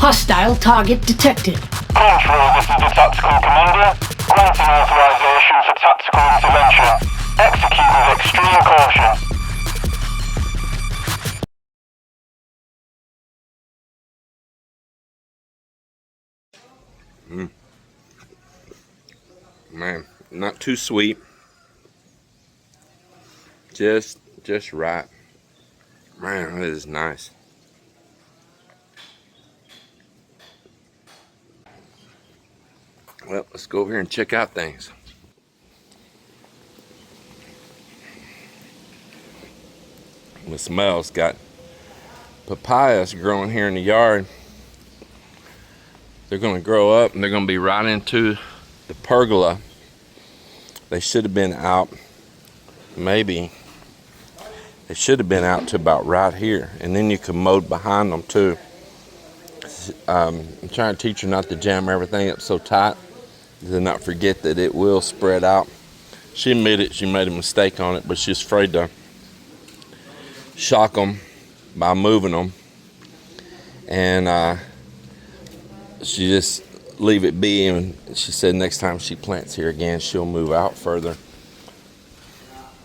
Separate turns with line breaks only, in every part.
Hostile target detected.
Control, this is the Tactical Commander. Granting authorization for tactical intervention. Execute with extreme caution.
Man, not too sweet. Just right. Man, that is nice. Well, let's go over here and check out things. Miss Mel's got papayas growing here in the yard. They're going to grow up and they're going to be right into the pergola. They should have been out, maybe. They should have been out to about right here. And then you can mow behind them too. I'm trying to teach her not to jam everything up so tight. To not forget that it will spread out. She admitted she made a mistake on it, but she's afraid to shock them by moving them. And she just leave it be, and she said next time she plants here again, she'll move out further.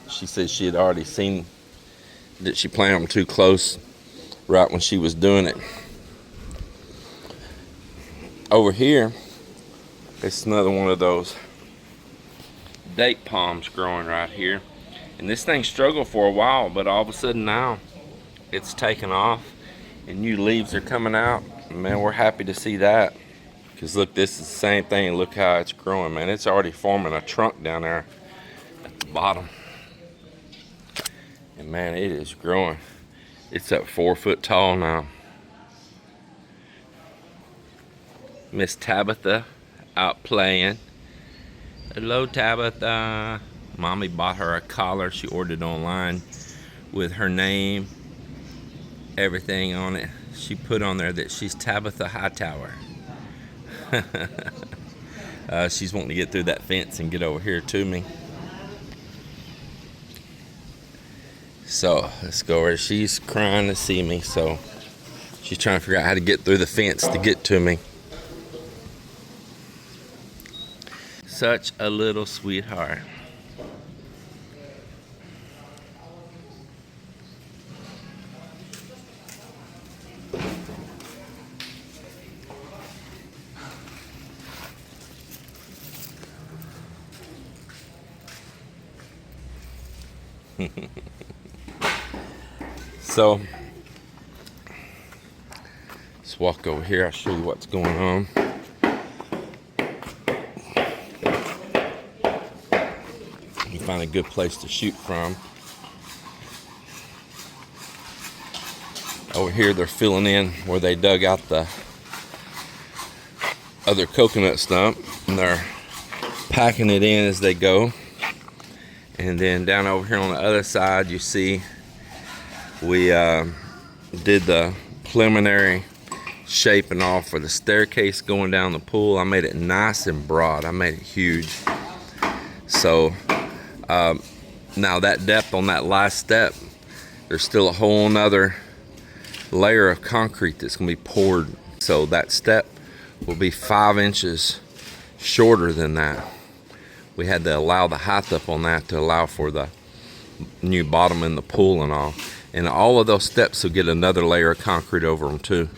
She said she had already seen that she planted them too close right when she was doing it. Over here, it's another one of those date palms growing right here. And this thing struggled for a while, but all of a sudden now it's taken off and new leaves are coming out. Man, we're happy to see that. Because look, this is the same thing. Look how it's growing, man. It's already forming a trunk down there at the bottom. And man, it is growing. It's up 4 foot tall now. Miss Tabitha out playing. Hello, Tabitha. Mommy bought her a collar she ordered online with her name, everything on it. She put on there that she's Tabitha Hightower. She's wanting to get through that fence and get over here to me. So let's go over. She's crying to see me, so she's trying to figure out how to get through the fence to get to me. Such a little sweetheart. So let's walk over here. I'll show you what's going on. You find a good place to shoot from. Over here they're filling in where they dug out the other coconut stump, and they're packing it in as they go. And then down over here on the other side, you see we did the preliminary shape and all for the staircase going down the pool. I made it nice and broad. I made it huge. So now that depth on that last step, there's still a whole nother layer of concrete that's gonna be poured. So that step will be 5 inches shorter than that. We had to allow the height up on that to allow for the new bottom in the pool and all. And all of those steps will get another layer of concrete over them too.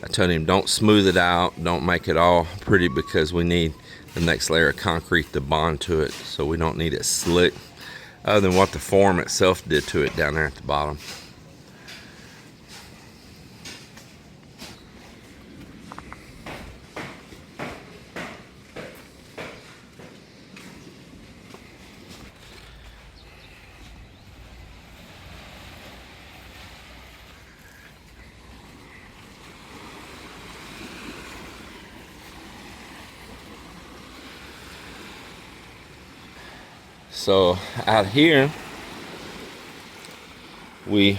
I told him don't smooth it out, don't make it all pretty, because we need the next layer of concrete to bond to it, so we don't need it slick other than what the form itself did to it down there at the bottom. So out here, we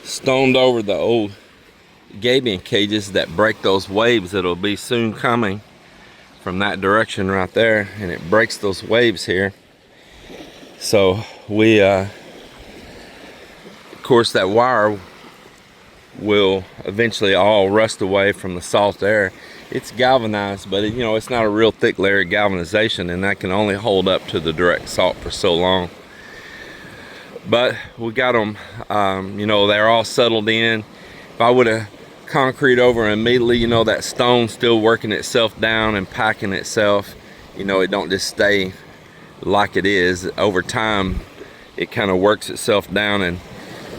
stoned over the old gabion cages that break those waves that'll be soon coming from that direction right there, and it breaks those waves here. So we, of course, that wire will eventually all rust away from the salt air. It's galvanized, but you know, it's not a real thick layer of galvanization, and that can only hold up to the direct salt for so long. But we got them, you know, they're all settled in. If I would have concrete over immediately, you know, that stone still working itself down and packing itself, you know, it don't just stay like it is. Over time, it kind of works itself down, and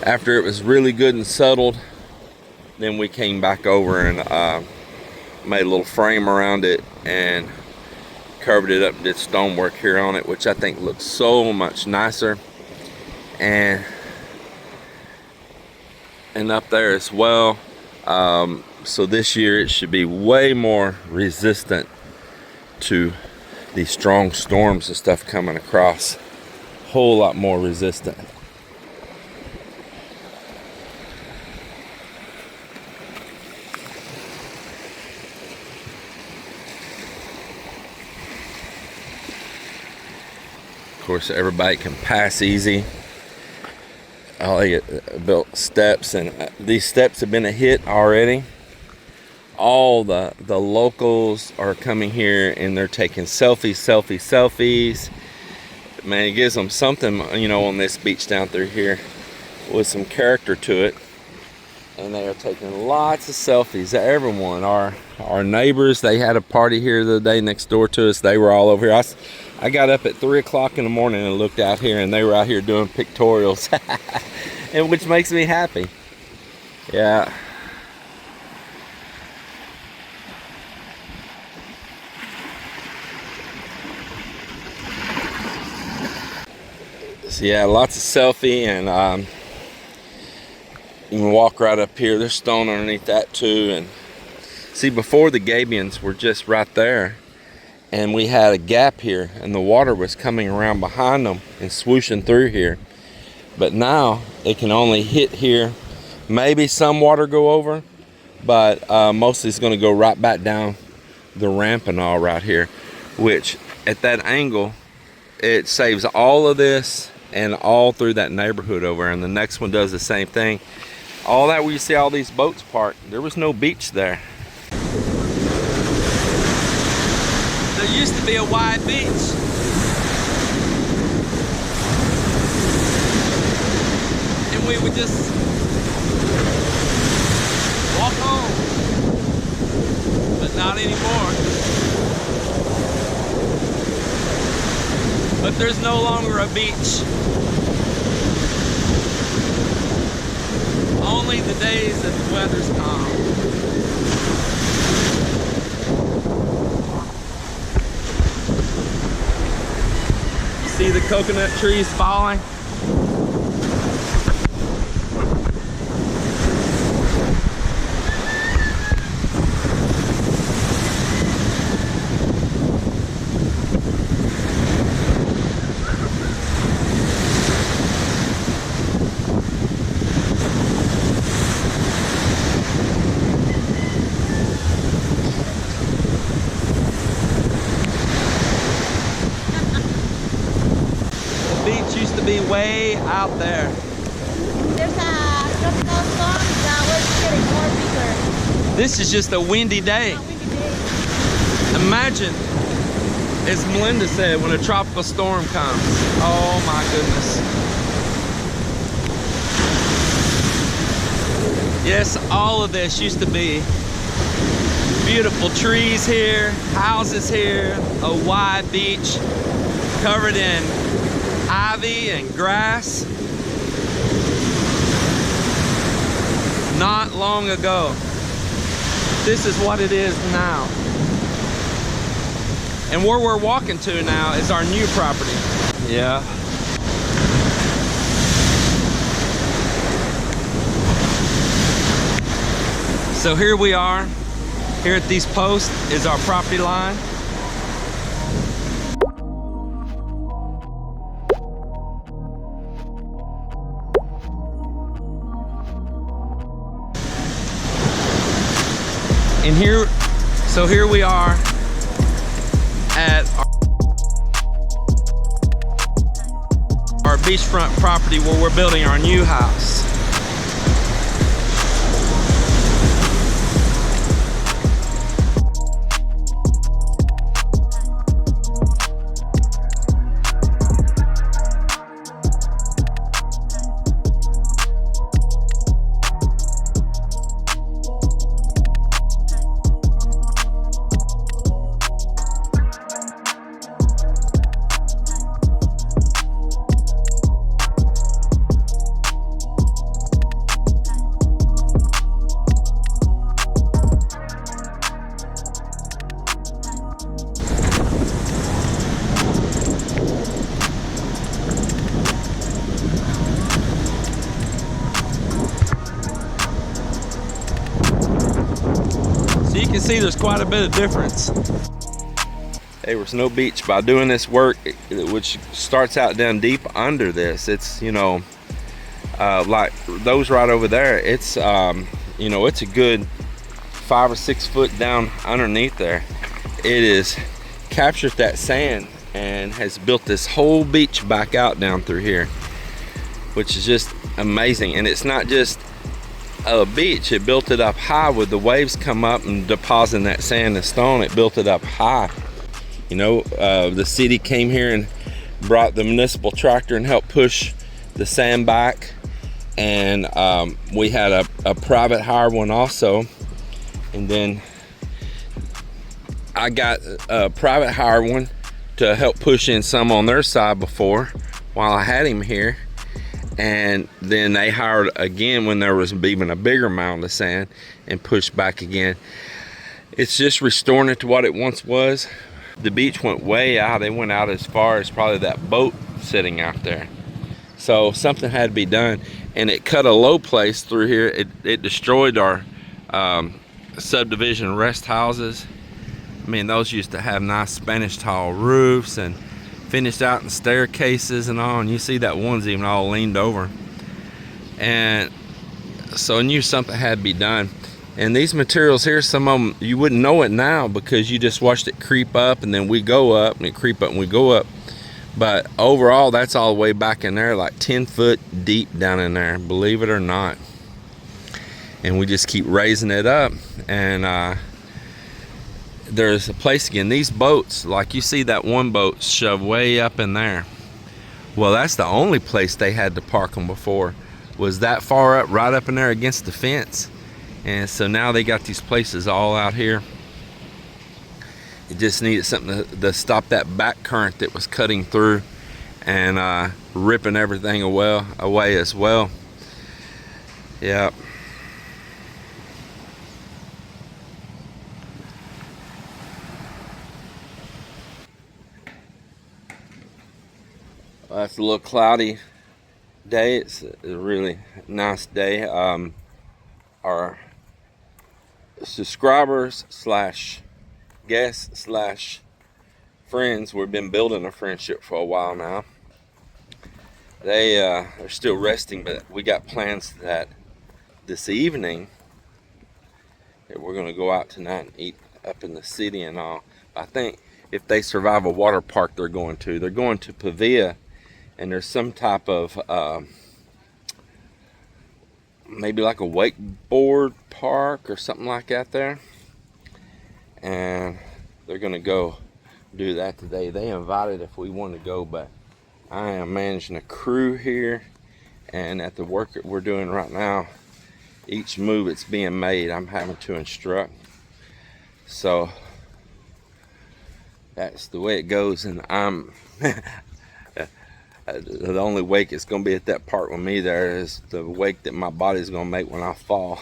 after it was really good and settled, then we came back over and made a little frame around it and covered it up, did stonework here on it, which I think looks so much nicer. And up there as well. So this year it should be way more resistant to these strong storms and stuff coming across. Whole lot more resistant. Of course, everybody can pass easy. I built steps, and these steps have been a hit already. All the locals are coming here and they're taking selfies. Man, it gives them something, you know, on this beach down through here with some character to it. And they are taking lots of selfies. Everyone, our neighbors, they had a party here the other day next door to us. They were all over here. I got up at 3 o'clock in the morning and looked out here, and they were out here doing pictorials, and which makes me happy. Yeah. So yeah, lots of selfie, and you can walk right up here. There's stone underneath that too. And see, before the gabions were just right there, and we had a gap here, and the water was coming around behind them and swooshing through here. But now it can only hit here. Maybe some water go over, but mostly it's going to go right back down the ramp and all right here, which at that angle, it saves all of this and all through that neighborhood over. And the next one does the same thing. All that where you see all these boats parked, there was no beach there.
There used to be a wide beach. And we would just walk home. But not anymore. But there's no longer a beach. Only the days that the weather's calm. You see the coconut trees falling? Be way out there.
There's a tropical storm that was getting more bigger.
This is just a windy day. Imagine, as Melinda said, when a tropical storm comes. Oh my goodness. Yes, all of this used to be beautiful trees here, houses here, a wide beach covered in ivy and grass. Not long ago. This is what it is now. And where we're walking to now is our new property. Yeah. So here we are. Here at these posts is our property line. And here, so here we are at our beachfront property where we're building our new house. So you can see there's quite a bit of difference.
There was no beach. By doing this work, which starts out down deep under this, it's, you know, like those right over there, it's you know, it's a good 5 or 6 foot down underneath there. It is captured that sand and has built this whole beach back out down through here, which is just amazing. And it's not just a beach, it built it up high. With the waves come up and depositing that sand and stone, it built it up high. You know, the city came here and brought the municipal tractor and helped push the sand back. And we had a private hire one also. And then I got a private hire one to help push in some on their side before, while I had him here. And then they hired again when there was even a bigger mound of sand and pushed back again. It's just restoring it to what it once was. The beach went way out. They went out as far as probably that boat sitting out there. So something had to be done. And it cut a low place through here. It destroyed our subdivision rest houses. I mean, those used to have nice Spanish tile roofs and finished out in staircases and all. And you see that one's even all leaned over. And so I knew something had to be done. And these materials here, some of them, you wouldn't know it now because you just watched it creep up, and then we go up and it creep up and we go up. But overall, that's all the way back in there, like 10 foot deep down in there, believe it or not. And we just keep raising it up. And there's a place again. These boats, like you see that one boat shoved way up in there. Well, that's the only place they had to park them before, was that far up, right up in there against the fence. And so now they got these places all out here. It just needed something to stop that back current that was cutting through and ripping everything away as well. Yeah. Well, it's a little cloudy day. It's a really nice day. Our subscribers slash guests slash friends, we've been building a friendship for a while now. They are still resting, but we got plans that this evening that we're going to go out tonight and eat up in the city and all. I think if they survive a water park, they're going to Pavia, and there's some type of maybe like a wakeboard park or something like that there, and they're gonna go do that today. They invited if we want to go, but I am managing a crew here, and at the work that we're doing right now, each move that's being made, I'm having to instruct. So that's the way it goes, and I'm the only wake it's going to be at that park with me there is the wake that my body's going to make when I fall.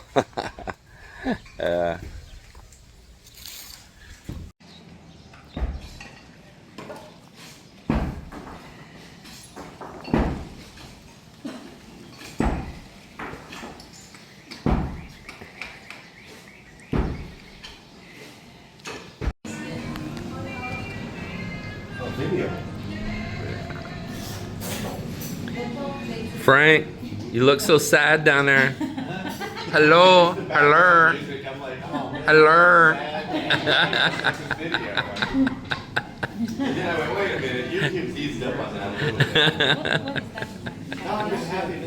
Frank, you look so sad down there. Hello, hello, hello.
Wait a minute, YouTube's eased up on that a little bit. I'm just happy to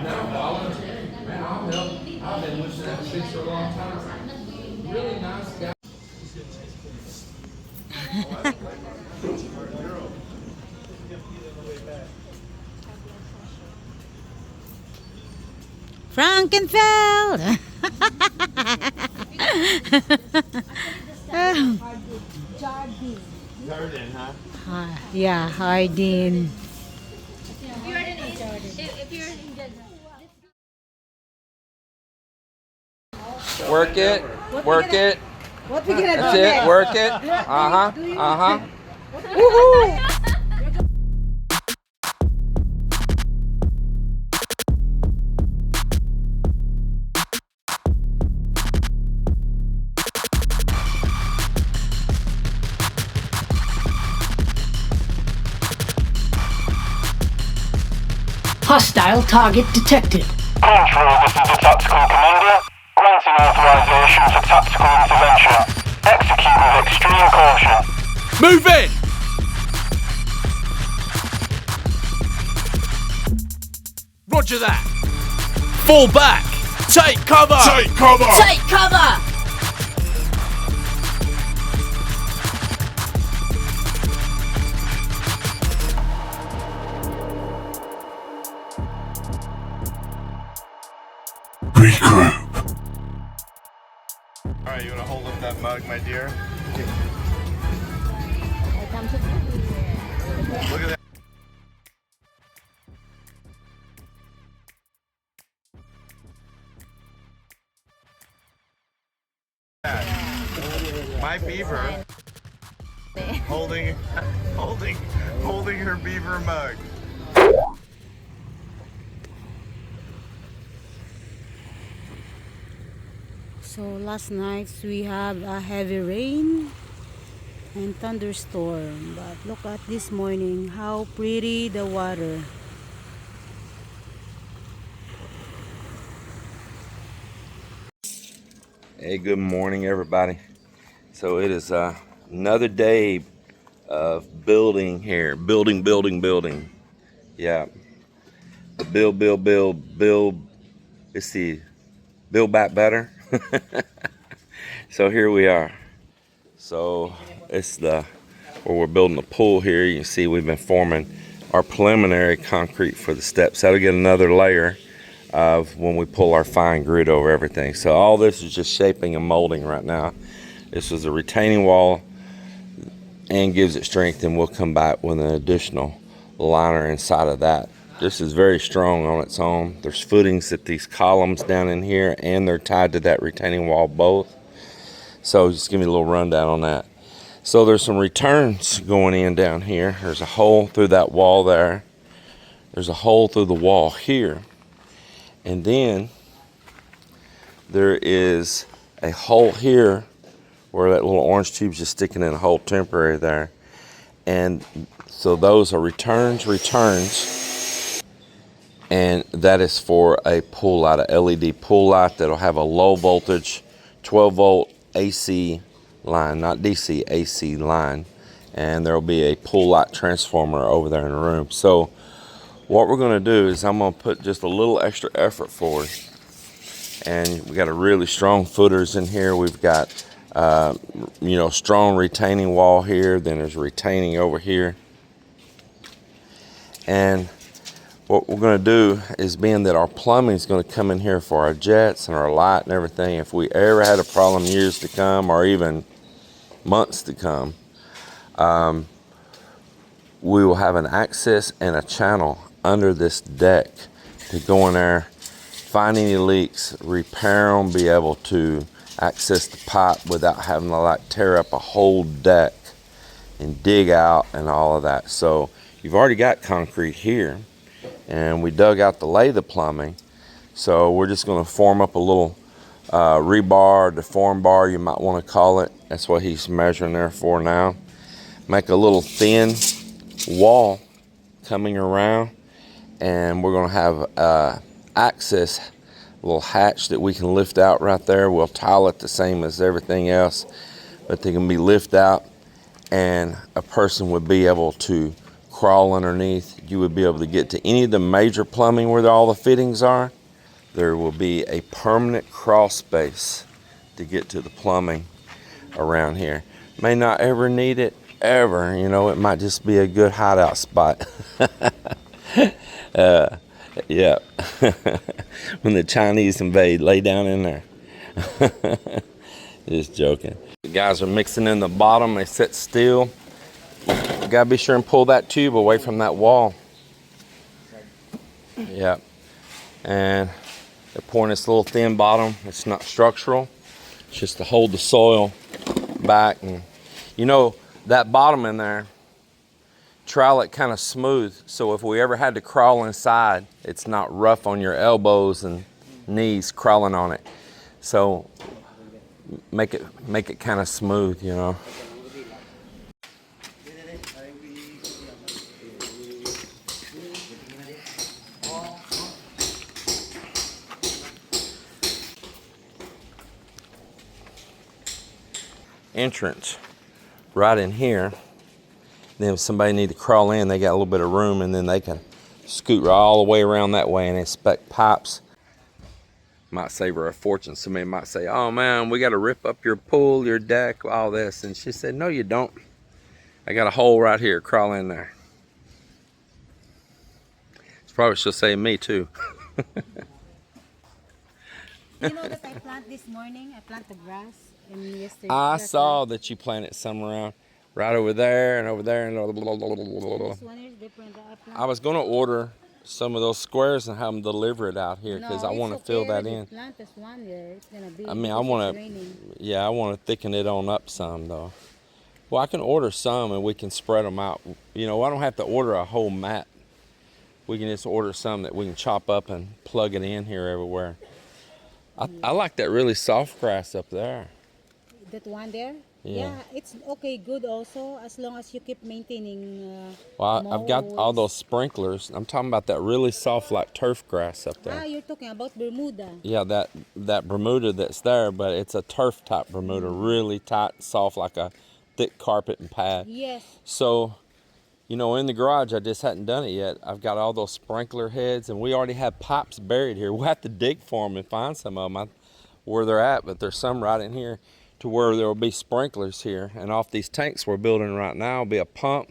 now volunteering. Man, I'll help. I've been wishing that fish for a long time. Really nice guy.
Frankenfeld.
Garden, huh?
Yeah, Hardin.
Work it, work it.
What we gonna
That's
do
it,
next?
work it. Woohoo!
Hostile target detected.
Control, this is the Tactical Commander. Granting authorization for tactical intervention. Execute with extreme caution.
Move in! Roger that. Fall back. Take cover.
Take cover!
Take cover!
Regroup. Alright, you wanna hold up that mug, my dear? Look at that. My beaver holding her beaver mug.
So last night we have a heavy rain and thunderstorm, but look at this morning, how pretty the water.
Hey, good morning, everybody. So it is another day of building here. Building. Yeah. Build. Let's see. Build back better. So here we are. So it's where we're building the pool here. You can see we've been forming our preliminary concrete for the steps. That'll get another layer of when we pull our fine grit over everything. So all this is just shaping and molding right now. This is a retaining wall and gives it strength, and we'll come back with an additional liner inside of that. This is very strong on its own. There's footings at these columns down in here, and they're tied to that retaining wall both. So just give me a little rundown on that. So there's some returns going in down here. There's a hole through that wall there. There's a hole through the wall here. And then there is a hole here where that little orange tube's just sticking in a hole temporary there. And so those are returns. And that is for a pull light, a LED pull light that'll have a low voltage 12 volt AC line, not DC, AC line. And there'll be a pull light transformer over there in the room. So what we're going to do is I'm going to put just a little extra effort forward. And we got a really strong footers in here. We've got, strong retaining wall here. Then there's retaining over here. And what we're going to do is, being that our plumbing is going to come in here for our jets and our light and everything, if we ever had a problem years to come or even months to come, we will have an access and a channel under this deck to go in there, find any leaks, repair them, be able to access the pipe without having to tear up a whole deck and dig out and all of that. So you've already got concrete here, and we dug out to lay the plumbing. So we're just going to form up a little rebar, deform bar, you might want to call it. That's what he's measuring there for now. Make a little thin wall coming around, and we're going to have access, a little hatch that we can lift out right there. We'll tile it the same as everything else, but they can be lifted out, and a person would be able to crawl underneath. You would be able to get to any of the major plumbing where all the fittings are. There will be a permanent crawl space to get to the plumbing around here. May not ever need it, ever. It might just be a good hideout spot. Yeah. When the Chinese invade, lay down in there. Just joking. The guys are mixing in the bottom. They sit still. You gotta be sure and pull that tube away from that wall. Yeah. And they're pouring this little thin bottom. It's not structural. It's just to hold the soil back. And that bottom in there, trowel it kind of smooth, so if we ever had to crawl inside, it's not rough on your elbows and knees crawling on it. So make it kind of smooth, entrance right in here. Then if somebody need to crawl in, they got a little bit of room, and then they can scoot all the way around that way and inspect pipes. Might save her a fortune. Somebody might say, oh man, we got to rip up your pool, your deck, all this. And she said, no, you don't. I got a hole right here. Crawl in there. It's probably she'll say me too.
You know that I plant this morning? I plant the grass. And yesterday.
I saw that you planted some around right over there and over there. And
This one is different.
I was going to order some of those squares and have them deliver it out here because I want to fill that in.
Plant this one there. It's gonna be.
I mean, I want to, yeah, I want to thicken it on up some though. Well, I can order some and we can spread them out. You know, I don't have to order a whole mat. We can just order some that we can chop up and plug it in here everywhere. I like that really soft grass up there.
That one there?
Yeah.
It's okay, good also, as long as you keep maintaining.
Well, I've got all
mows.
those sprinklers. I'm talking about that really soft, like turf grass up there.
Ah, you're talking about Bermuda.
Yeah, that Bermuda that's there, but it's a turf type Bermuda, really tight, soft, like a thick carpet and pad.
Yes.
So, you know, in the garage, I just hadn't done it yet. I've got all those sprinkler heads, and we already have pipes buried here. We'll have to dig for them and find some of them where they're at, but there's some right in here to where there will be sprinklers here. And off these tanks we're building right now will be a pump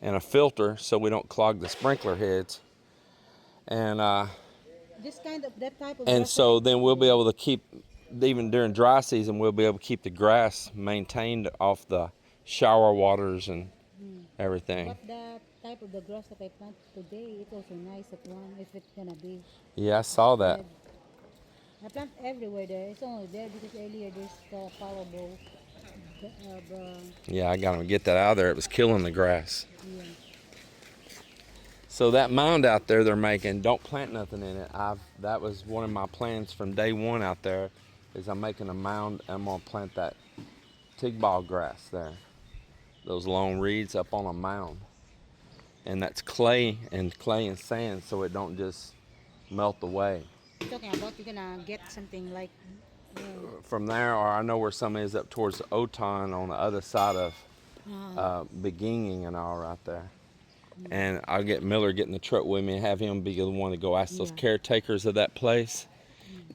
and a filter so we don't clog the sprinkler heads. And
This kind of that type of.
and so then we'll be able to keep, even during dry season, we'll be able to keep the grass maintained off the shower waters and everything.
But the type of the grass that I planted today, it's also nice at one if it's gonna be.
Yeah, I saw that.
I plant everywhere there. It's only there because earlier there's the powerball.
Yeah, I got to get that out of there. It was killing the grass.
Yeah.
So that mound out there they're making, don't plant nothing in it. That was one of my plans from day one out there, is I'm making a mound and I'm gonna plant that tigball grass there. Those long reeds up on a mound. And that's clay and sand so it don't just melt away.
You're talking about you're gonna get something like.
From there, or I know where some is up towards the Oton on the other side of Beginning and all right there. And I'll get Miller get in the truck with me and have him be the one to go ask those caretakers of that place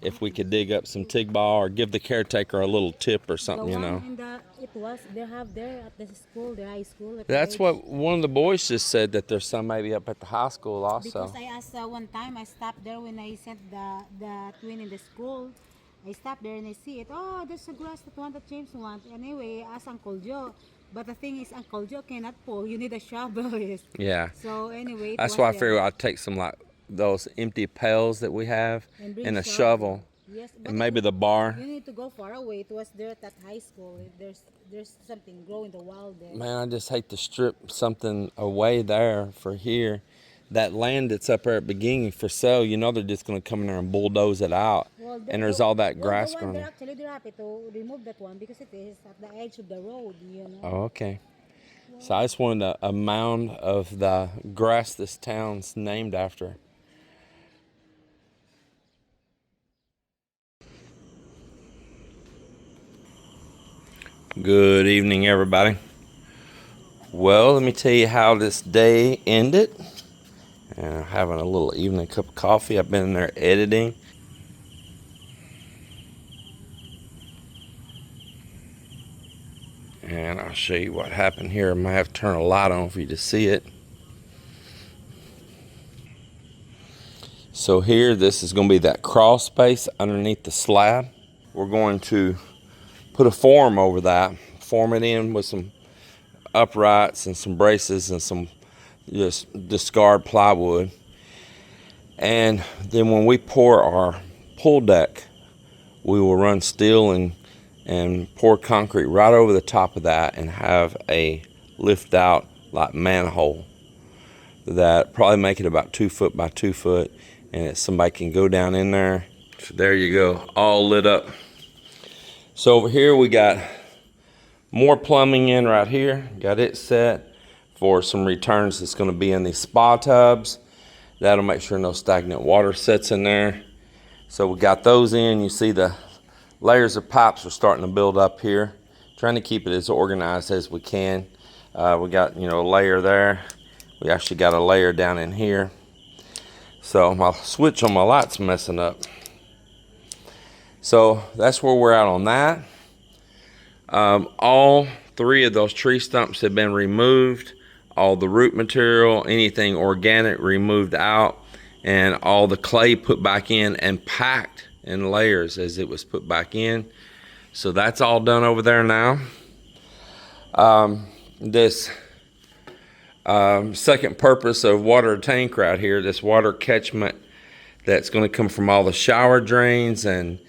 if we could dig up some tigball or give the caretaker a little tip or something, you know.
They have there at the school, the high school.
That's what one of the boys just said, that there's some maybe up at the high school also.
Because I asked one time, I stopped there when I sent the twin in the school. I stopped there and I see it. Oh, there's a grass that one that James wants. Anyway, I asked Uncle Joe. But the thing is, Uncle Joe cannot pull. You need a shovel.
Yeah.
So anyway,
That's why I figured I'd take some like those empty pails that we have and a shovel.
Yes,
and maybe the bar.
You need to go far away. It was there at that high school. There's something growing the wild there.
Man, I just hate to strip something away there for here. That land that's up there at Beginning for sale, you know they're just going to come in there and bulldoze it out.
Well,
and there's all that grass growing.
They're happy to remove that one because it is at the edge of the road, you know.
Oh, okay. So I just wanted a mound of the grass this town's named after. Good evening, everybody. Well, let me tell you how this day ended. And I'm having a little evening cup of coffee. I've been in there editing. And I'll show you what happened here. I might have to turn a light on for you to see it. So here, this is going to be that crawl space underneath the slab. We're going to put a form over that, form it in with some uprights and some braces and some just discard plywood. And then when we pour our pool deck, we will run steel and pour concrete right over the top of that and have a lift out like manhole that probably make it about 2 foot by 2 foot, and somebody can go down in there. So there you go, all lit up. So over here we got more plumbing in right here. Got it set for some returns that's going to be in these spa tubs. That'll make sure no stagnant water sits in there. So we got those in. You see the layers of pipes are starting to build up here. trying to keep it as organized as we can. We got, you know, a layer there. We actually got a layer down in here. So my switch on my light's messing up. So that's where we're at on that. All 3 of those tree stumps have been removed. All the root material, anything organic removed out, and all the clay put back in and packed in layers as it was put back in. So that's all done over there now. This second purpose of water tank right here, this water catchment that's going to come from all the shower drains and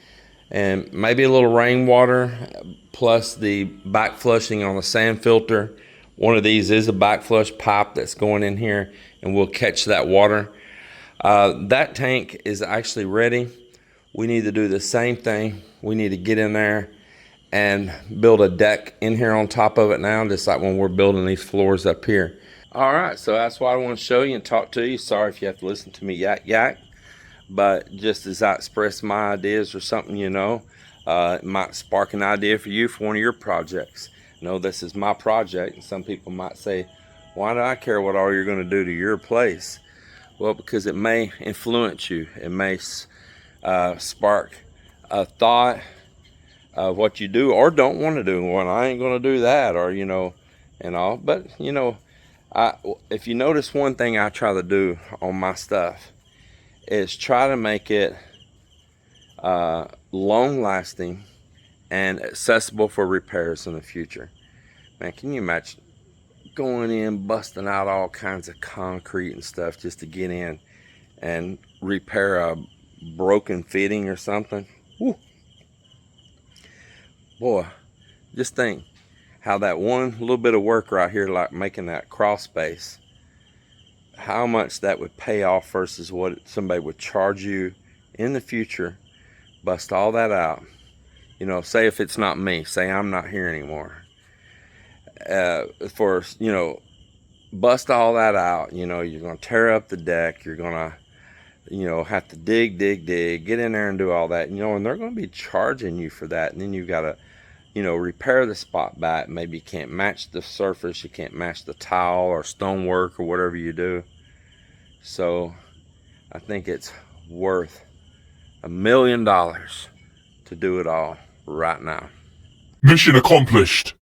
maybe a little rainwater, plus the back flushing on the sand filter. One of these is a back flush pipe that's going in here, and we'll catch that water. That tank is actually ready. We need to do the same thing. We need to get in there and build a deck in here on top of it now, just like when we're building these floors up here. All right, so that's what I want to show you and talk to you. Sorry if you have to listen to me yak, but just as I express my ideas or something, you know, it might spark an idea for you for one of your projects. No, this is my project, and some people might say, why do I care what all you're going to do to your place? Well, because it may influence you. It may spark a thought of what you do or don't want to do. Well, I ain't going to do that, or, you know, and all. But, you know, if you notice, one thing I try to do on my stuff is try to make it long lasting and accessible for repairs in the future. Man, can you imagine going in, busting out all kinds of concrete and stuff just to get in and repair a broken fitting or something? Woo. Boy, just think how that one little bit of work right here, like making that crawl space, how much that would pay off versus what somebody would charge you in the future. Bust all that out. You know, say if it's not me, say I'm not here anymore. For, you know, bust all that out. You know, you're going to tear up the deck. You're going to, you know, have to dig, get in there and do all that. You know, and they're going to be charging you for that. And then you've got to, you know, repair the spot back. Maybe you can't match the surface. You can't match the tile or stonework or whatever you do. So I think it's worth $1 million to do it all right now.
Mission accomplished.